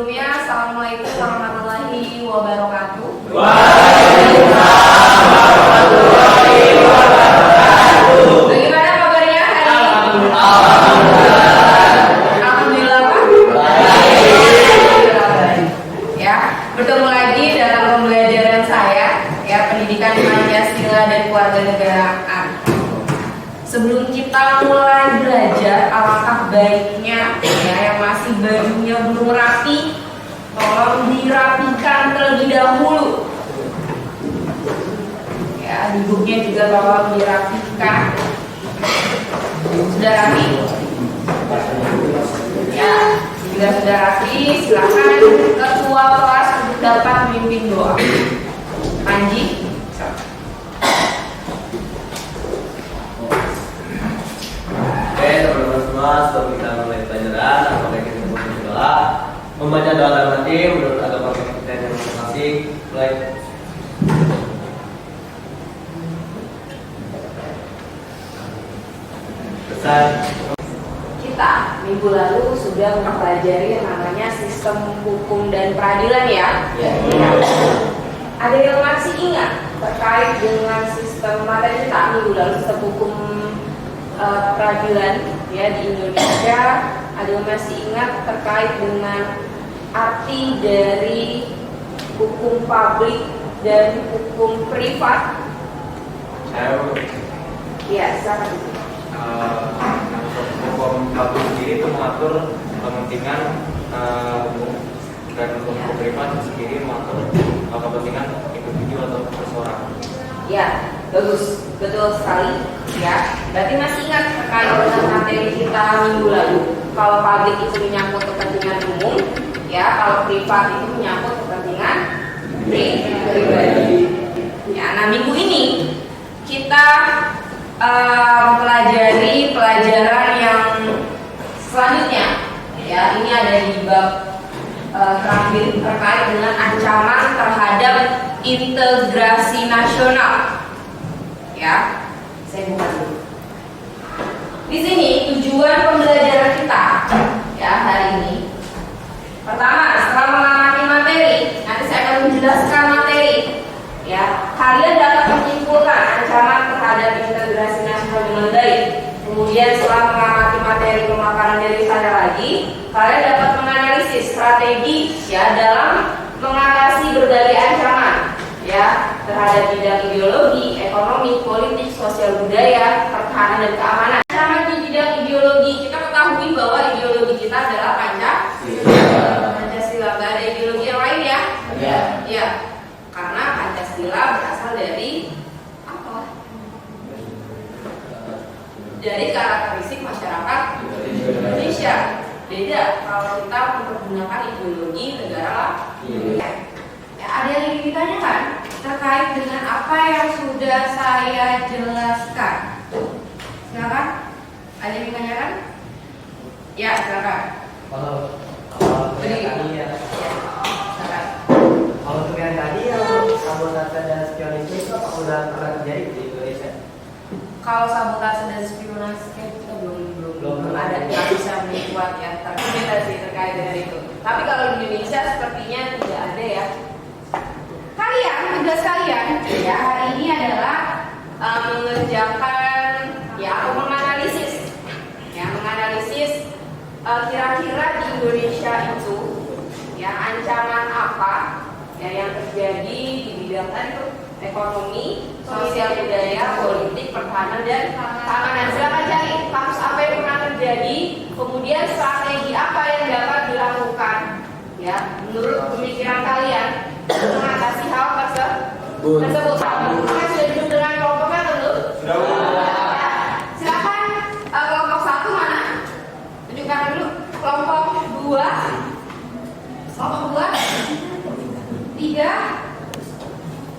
Sebelumnya, Assalamualaikum warahmatullahi wabarakatuh. Waalaikumsalam warahmatullahi wabarakatuh. Bagaimana kabarnya hari ini? Alhamdulillah Pak. Baik. Ya, bertemu lagi dalam pembelajaran saya, ya, pendidikan Pancasila dan Kewarganegaraan. Sebelum kita mulai belajar, alangkah baiknya ya yang masih bajunya belum rapi, tolong dirapikan terlebih dahulu. Ya, duduknya juga tolong dirapikan. Sudah rapi? Ya, jika sudah rapi, silakan ketua kelas untuk dapat memimpin doa. Panji. Oke, teman-teman semua, sebelum kita mulai pelajaran, apabila kita berdoa, membaca doa dalam hati menurut agama kita yang masing-masing. Mulai. Pesan. Kita minggu lalu sudah mempelajari yang namanya sistem hukum dan peradilan ya. Ya. Ada yang masih ingat terkait dengan sistem materi kita minggu lalu sistem hukum peradilan ya di Indonesia? Ada yang masih ingat terkait dengan arti dari hukum publik dan hukum privat? Saya Ya, silakan. hukum publik sendiri itu mengatur kepentingan umum dan hukum privat sendiri mengatur kepentingan individu atau perseorangan. Ya, bagus, betul sekali. Ya, berarti masih ingat terkait dengan materi kita minggu lalu. Kalau publik itu menyangkut kepentingan umum, ya, kalau privat itu menyangkut kepentingan pribadi. Ya, nah minggu ini kita mempelajari pelajaran yang selanjutnya. Ya, ini ada di bab terakhir terkait dengan ancaman terhadap integrasi nasional. Ya, saya buka dulu. Di sini tujuan pembelajaran kita ya hari ini. Pertama, setelah mengamati materi, nanti saya akan menjelaskan materi. Ya, kalian dapat menyimpulkan ancaman terhadap integrasi nasional dengan baik. Kemudian setelah mengamati materi pemaparan dari saya lagi, kalian dapat menganalisis strategi ya dalam mengatasi berbagai ancaman ya terhadap bidang ideologi, ekonomi, politik, sosial budaya, pertahanan dan keamanan. Ancaman di bidang ideologi, kita ketahui bahwa ideologi kita adalah Pancasila. Gak ada ideologi yang lain ya? Ya. Karena Pancasila berasal dari apa? Dari karakteristik masyarakat Indonesia. Beda kalau kita mempergunakan ideologi negara lain. Ya, ada yang ingin ditanyakan terkait dengan apa yang sudah saya jelaskan? Silakan. Ada yang ditanyakan? Ya, silakan. Kalau Beri. tadi ya, Silakan. kalau untuk yang tadi yang sabotase dan spionase itu apa udah pernah terjadi di Indonesia? Kalau sabotase dan spionase kita belum ada yang bisa membuat ya terkait dengan itu. Tapi kalau di Indonesia sepertinya tidak ada ya. Kalian, tugas kalian ya hari ini adalah mengerjakan ya atau menganalisis kira-kira di Indonesia itu ya ancaman apa ya yang terjadi di bidang tadi ekonomi, sosial budaya, politik, pertahanan dan keamanan. Silakan cari kasus apa yang pernah terjadi, kemudian strategi apa yang dapat dilakukan ya menurut pemikiran kalian mengatasi hal tersebut. Kalian sudah duduk dengan kelompoknya tentu? Silakan kelompok 1 mana? Tunjukkan dulu. Kelompok 2. Kelompok 2. 3.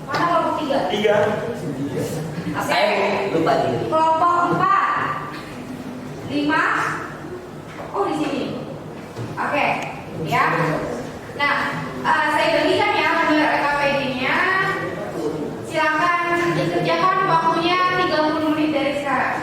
Mana kelompok 3? 3. Saya lupa diri. Kelompok 4. 5. Oh, di sini. Oke, ya. Nah, saya bagikan ya menurut RKPD-nya. Silakan dikerjakan waktunya 30 menit dari sekarang.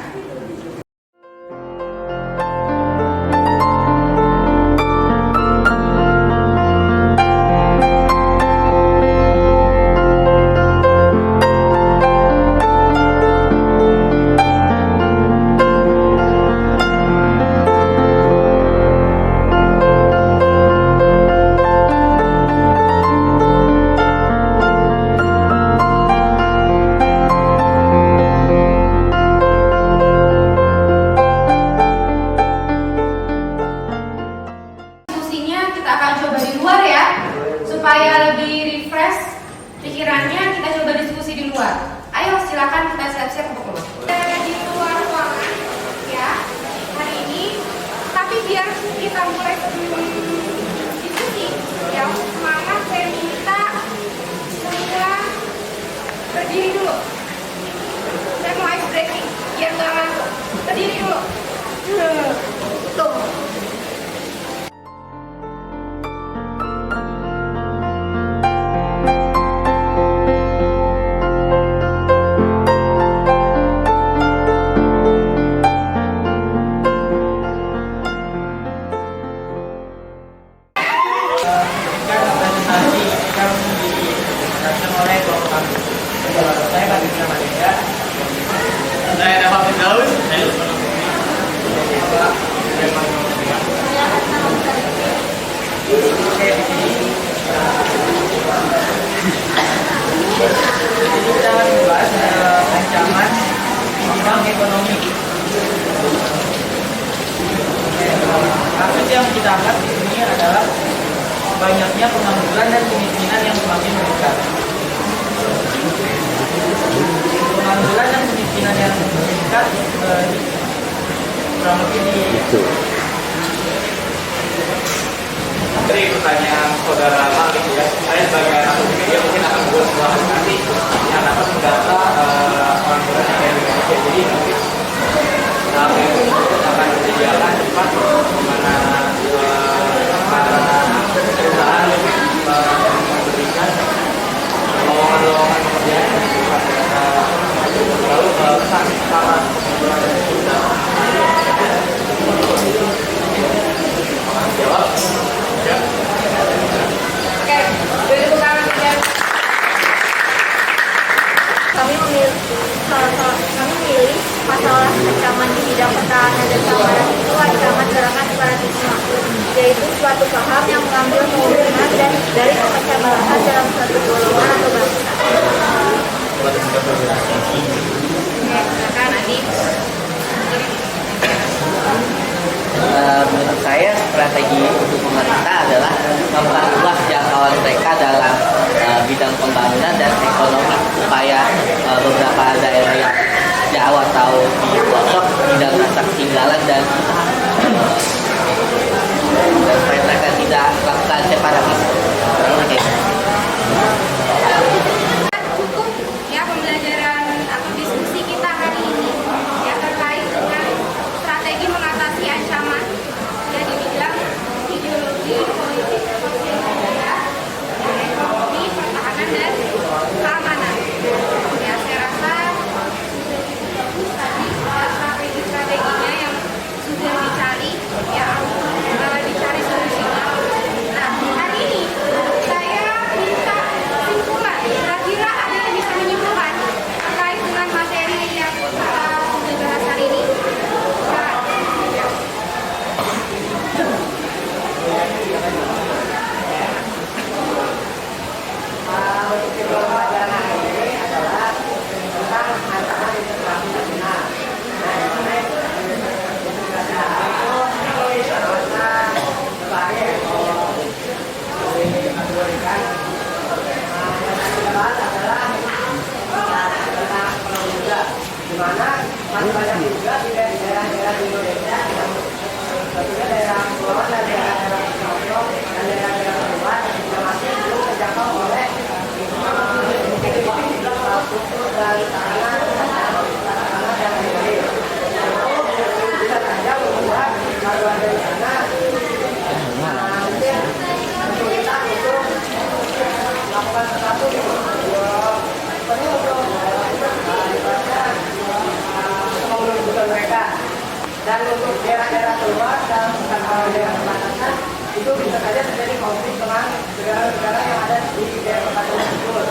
ekonomi. Kasus yang kita angkat di sini adalah banyaknya pengangguran dan kemiskinan yang semakin meningkat. Pengangguran dan kemiskinan yang meningkat kurang lebih di Dari pertanyaan saudara Malik ya, saya sebagai anak media mungkin akan membuat sebuah aplikasi yang dapat mendata orang-orang yang ada di Indonesia. Jadi mungkin saat itu akan disediakan tempat di mana para perusahaan memberikan lowongan pekerjaan lalu sama jawab. Oke, beri tepuk tangan ya. Kami memilih masalah ancaman di bidang pertahanan dan keamanan itu ancaman serangan separatisme, yaitu suatu paham yang mengambil keuntungan dan dari pemecah belahan dalam suatu golongan atau bangsa. Oke, silakan Adi. Menurut saya strategi untuk pemerintah adalah memperluas jangkauan mereka dalam bidang pembangunan dan ekonomi supaya beberapa daerah yang jauh atau di pelosok tidak merasa ketinggalan dan supaya mereka tidak melakukan separatisme. Cukup ya pembelajaran atau diskusi kita hari ini ya terkait dengan strategi mengatasi ancaman ya di bidang ideologi, politik, sosial budaya, ekonomi, pertahanan dan keamanan. Ya saya rasa sudah cukup bagus tadi strategi-strateginya yang sudah dicari ya dicari solusinya. Nah hari ini saya minta kesimpulan. Kira-kira ada yang bisa menyimpulkan terkait dengan materi yang kita sudah bahas hari ini? Untuk judul pelajaran hari ini adalah tentang ancaman integrasi nasional. Nah, di mana itu integrasi nasional itu sebagai dikategorikan yang kita bahas adalah tentang ekonomi juga, di mana masih banyak juga di daerah-daerah di Indonesia yang tentunya daerah kepulauan dan daerah-daerah pelosok dan daerah-daerah luar yang masih belum terjangkau oleh infrastruktur dan sarana yang baik. Itu bisa saja membuat warga di sana mungkin kesulitan untuk melakukan sesuatu perlu untuk mengumpulkan mereka. Dan untuk daerah-daerah keluar dan daerah perbatasan itu bisa saja terjadi konflik dengan negara-negara yang ada di daerah perbatasan tersebut.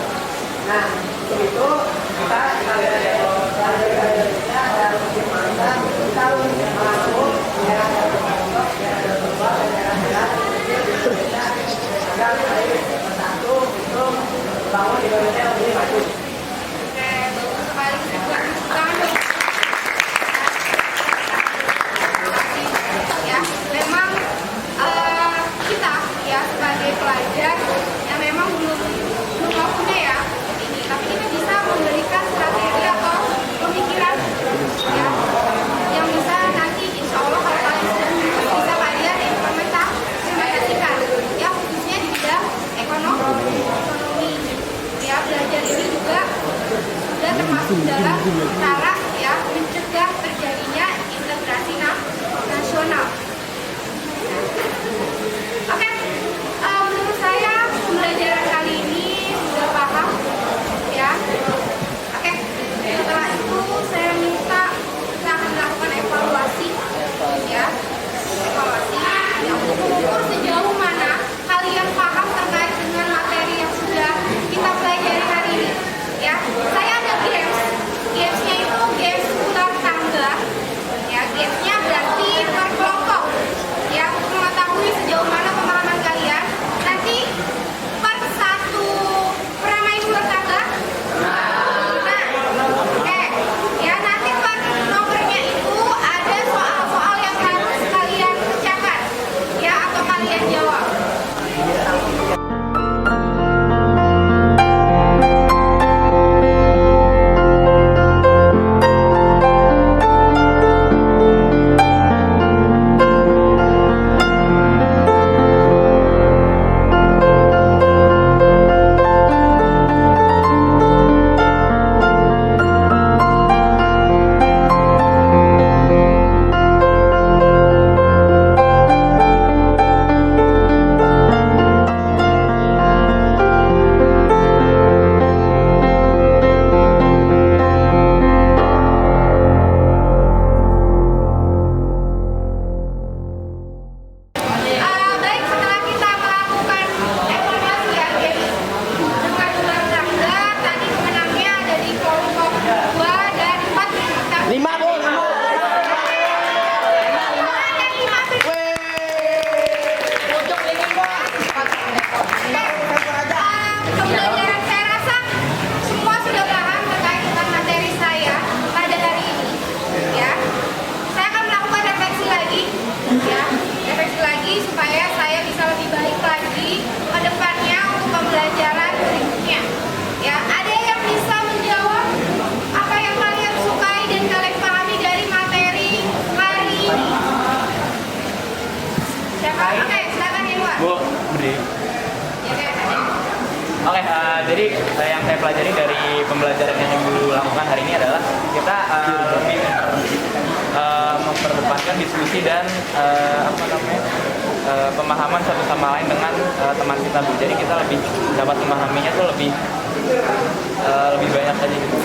Nah, untuk itu kita Indonesia dan bagaimana kita harus merangkul daerah-daerah pelosok, daerah-daerah keluar, dan daerah-daerah kecil di Indonesia agar baik bersatu untuk membangun Indonesia yang lebih maju. Oke, bagus sekali kesimpulan. Ya, memang kita ya sebagai pelajar yang memang belum waktunya ya ini, tapi kita bisa memberikan strategi atau pemikiran ya yang bisa nanti insya Allah kalau kalian sudah bisa kalian implementasikan ya khususnya di bidang ekonomi ya. Belajar ini juga sudah termasuk dalam cara ya mencegah terjadinya integrasi nasional. Oke, menurut saya pembelajaran kali ini sudah paham ya. Oke, setelah itu saya minta kita akan melakukan evaluasi ya, yang mengukur sejauh mana kalian paham terkait dengan materi yang sudah kita pelajari hari ini ya. Saya ada gamesnya itu Jadi yang saya pelajari dari pembelajaran yang Ibu lakukan hari ini adalah kita lebih memperdepankan diskusi dan pemahaman satu sama lain dengan teman kita, Bu. Jadi kita lebih dapat memahaminya tuh lebih banyak aja gitu.